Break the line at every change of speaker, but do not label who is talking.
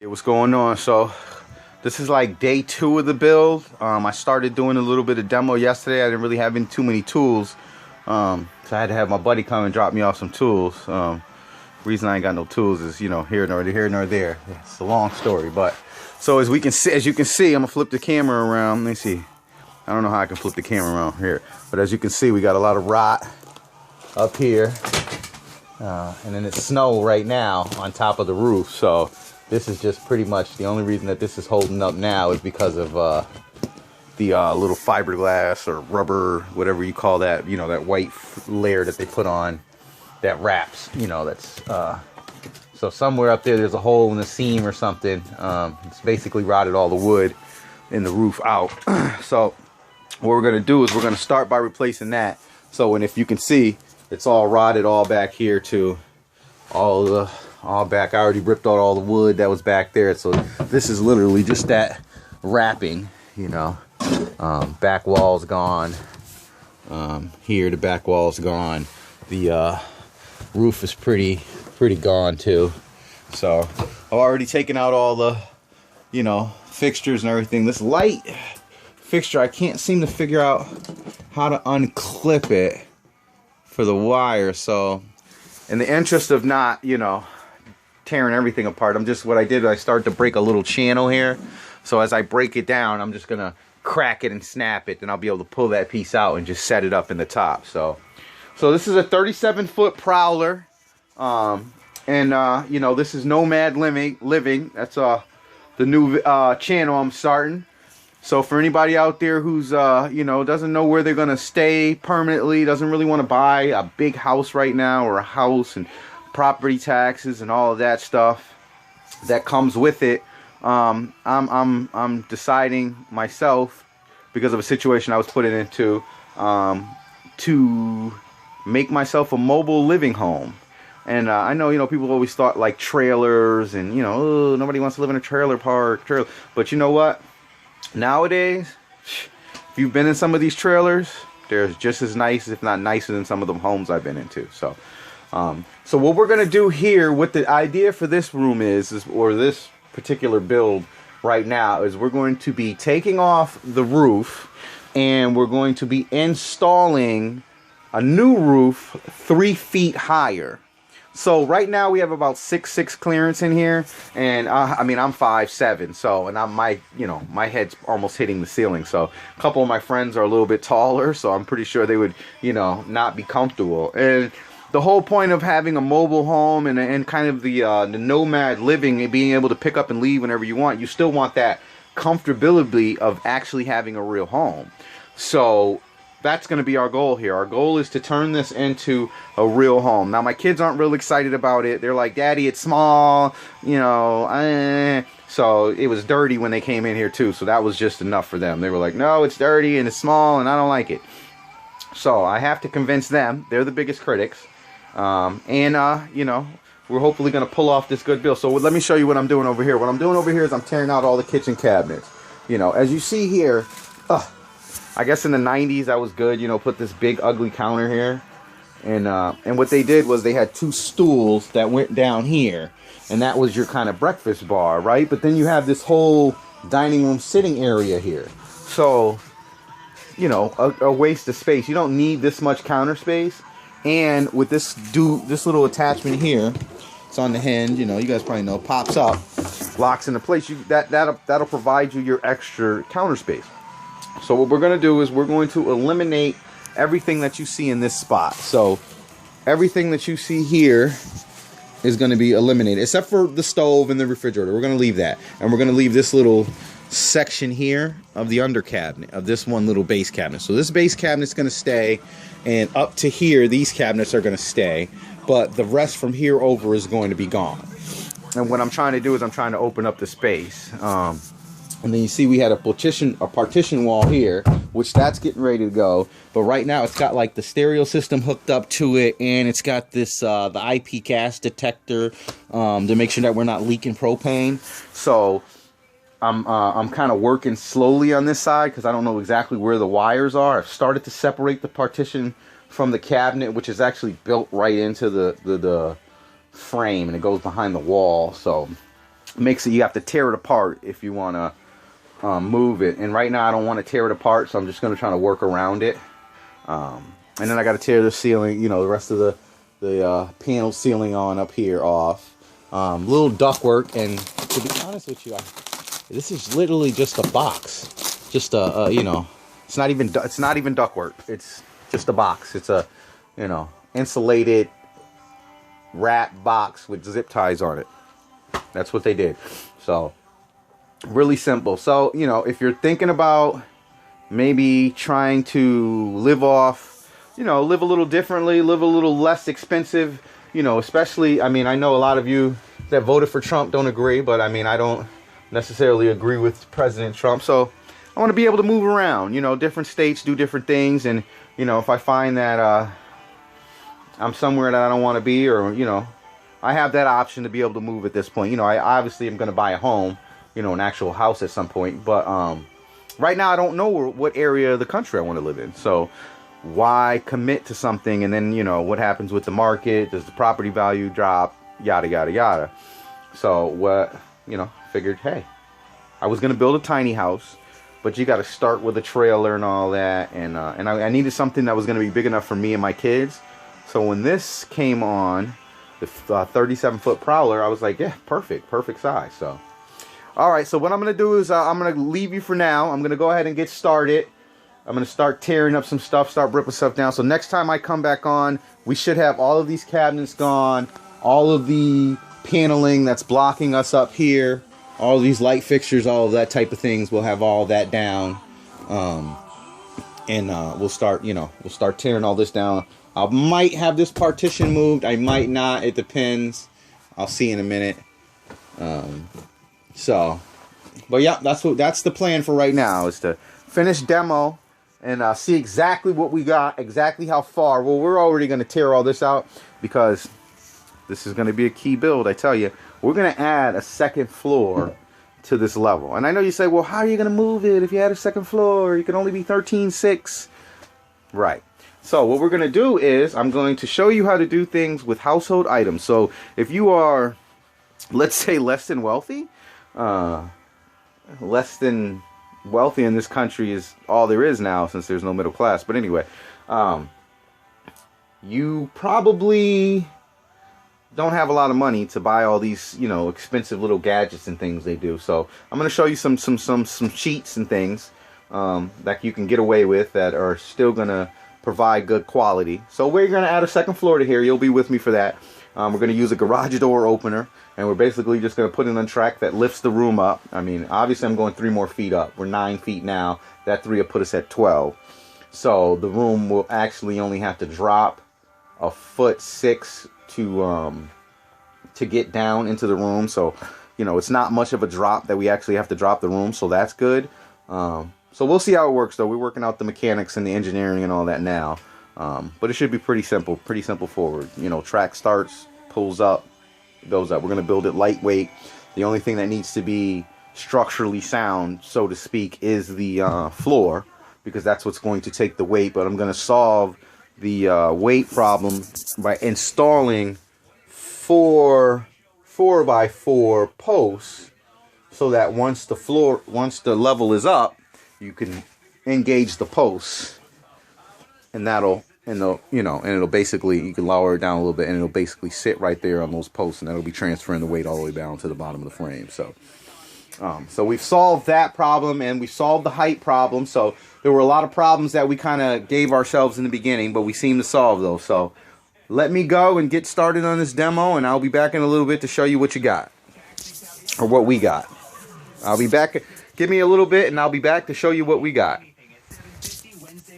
Hey, what's going on? So this is like day 2 of the build. I started doing a little bit of demo yesterday. I didn't really have too many tools, so I had to have my buddy come and drop me off some tools. Reason I ain't got no tools is, you know, here nor there. It's a long story, but so as you can see, I'm gonna flip the camera around. Let me see. I don't know how I can flip the camera around here, but as you can see, we got a lot of rot up here, and then it's snow right now on top of the roof. So this is just pretty much the only reason that this is holding up now is because of the little fiberglass or rubber, whatever you call that, you know, that white layer that they put on that wraps, you know, that's so somewhere up there's a hole in the seam or something. It's basically rotted all the wood in the roof out. So what we're gonna do is we're gonna start by replacing that. So, and if you can see, it's all rotted all back here too, all back. I already ripped out all the wood that was back there. So this is literally just that wrapping, you know. Back wall's gone. Here the back wall's gone. The roof is pretty gone too. So I've already taken out all the, you know, fixtures and everything. This light fixture, I can't seem to figure out how to unclip it for the wire. So in the interest of not, you know, tearing everything apart, what I did, I started to break a little channel here. So as I break it down, I'm just gonna crack it and snap it, then I'll be able to pull that piece out and just set it up in the top. So this is a 37-foot prowler, you know, this is Nomad living. That's the new channel I'm starting. So for anybody out there who's you know, doesn't know where they're gonna stay permanently, doesn't really want to buy a big house right now, or a house and property taxes and all of that stuff that comes with it, I'm deciding myself, because of a situation I was put into, to make myself a mobile living home. And I know, you know, people always thought like trailers and, you know, oh, nobody wants to live in a trailer park, but you know what? Nowadays, if you've been in some of these trailers, they're just as nice, if not nicer, than some of the homes I've been into. So so what we're gonna do here, what the idea for this room is, or this particular build right now, is we're going to be taking off the roof and we're going to be installing a new roof 3 feet higher. So right now we have about 6'6" clearance in here, and I mean, I'm 5'7", so, and my head's almost hitting the ceiling. So a couple of my friends are a little bit taller, so I'm pretty sure they would, you know, not be comfortable. And the whole point of having a mobile home and kind of the nomad living and being able to pick up and leave whenever you want, you still want that comfortability of actually having a real home. So that's going to be our goal here. Our goal is to turn this into a real home. Now, my kids aren't real excited about it. They're like, Daddy, it's small, you know, So it was dirty when they came in here too, so that was just enough for them. They were like, no, it's dirty and it's small and I don't like it. So I have to convince them. They're the biggest critics. You know, we're hopefully going to pull off this good build. So let me show you what I'm doing over here. What I'm doing over here is I'm tearing out all the kitchen cabinets. You know, as you see here, I guess in the 90s that was good, you know, put this big ugly counter here. And what they did was they had 2 stools that went down here, and that was your kind of breakfast bar, right? But then you have this whole dining room sitting area here. So, you know, a waste of space. You don't need this much counter space. And with this little attachment here, it's on the hinge, you know, you guys probably know, pops up, locks into place. That'll provide you your extra counter space. So what we're going to do is we're going to eliminate everything that you see in this spot. So everything that you see here is going to be eliminated, except for the stove and the refrigerator. We're going to leave that. And we're going to leave this little section here of the under cabinet, of this one little base cabinet. So this base cabinet's going to stay, and up to here, these cabinets are going to stay. But the rest from here over is going to be gone. And what I'm trying to do is I'm trying to open up the space. And then you see we had a partition wall here, which that's getting ready to go. But right now it's got like the stereo system hooked up to it, and it's got this the IP gas detector to make sure that we're not leaking propane. So I'm kind of working slowly on this side because I don't know exactly where the wires are. I've started to separate the partition from the cabinet, which is actually built right into the frame, and it goes behind the wall. So makes it you have to tear it apart if you want to move it. And right now I don't want to tear it apart, so I'm just going to try to work around it. And then I got to tear the ceiling, the rest of the panel ceiling on up here off. Little ductwork, and to be honest with you, this is literally just a box. Just it's not even ductwork. It's just a box. It's a insulated wrap box with zip ties on it. That's what they did. So really simple. So if you're thinking about maybe trying to live live a little differently, live a little less expensive, especially, I know a lot of you that voted for Trump don't agree, but I don't necessarily agree with President Trump. So I want to be able to move around, different states, do different things. And, if I find that I'm somewhere that I don't want to be, or, I have that option to be able to move at this point. I obviously am going to buy a home, an actual house at some point. But right now I don't know what area of the country I want to live in. So why commit to something and then, what happens with the market? Does the property value drop? Yada, yada, yada. So figured, hey, I was going to build a tiny house, but you got to start with a trailer and all that. And I needed something that was going to be big enough for me and my kids. So when this came on, the 37-foot Prowler, I was like, yeah, perfect size. So, all right, so what I'm going to do is I'm going to leave you for now. I'm going to go ahead and get started. I'm going to start tearing up some stuff, start ripping stuff down. So next time I come back on, we should have all of these cabinets gone, all of the paneling that's blocking us up here, all of these light fixtures, all of that type of things. We'll have all that down. And we'll start tearing all this down. I might have this partition moved. I might not. It depends. I'll see in a minute. But yeah, that's the plan for right now, is to finish demo and see exactly what we got, exactly how far. Well, we're already going to tear all this out because this is going to be a key build. I tell you, we're going to add a second floor to this level. And I know you say, well, how are you going to move it if you add a second floor? You can only be 13.6. Right. So what we're going to do is I'm going to show you how to do things with household items. So if you are, let's say, less than wealthy in this country is all there is now, since there's no middle class. But anyway, you probably don't have a lot of money to buy all these, expensive little gadgets and things they do. So I'm going to show you some cheats and things that you can get away with that are still going to provide good quality. So we're going to add a second floor to here. You'll be with me for that. We're going to use a garage door opener, and we're basically just going to put in a track that lifts the room up. Obviously I'm going 3 more feet up. We're 9 feet now. That 3 will put us at 12. So the room will actually only have to drop 1.6 foot to get down into the room. So, it's not much of a drop that we actually have to drop the room. So that's good. So we'll see how it works, though. We're working out the mechanics and the engineering and all that now. But it should be pretty simple forward. Track starts, pulls up, goes up. We're going to build it lightweight. The only thing that needs to be structurally sound, so to speak, is the floor, because that's what's going to take the weight. But I'm going to solve the weight problem by installing 4x4 posts, so that once the level is up, you can engage the posts, and it'll basically, you can lower it down a little bit, and it'll basically sit right there on those posts, and that'll be transferring the weight all the way down to the bottom of the frame. So we've solved that problem, and we solved the height problem. So there were a lot of problems that we kind of gave ourselves in the beginning, but we seem to solve those. So let me go and get started on this demo, and I'll be back in a little bit to show you what you got, or what we got. I'll be back. Give me a little bit, and I'll be back to show you what we got.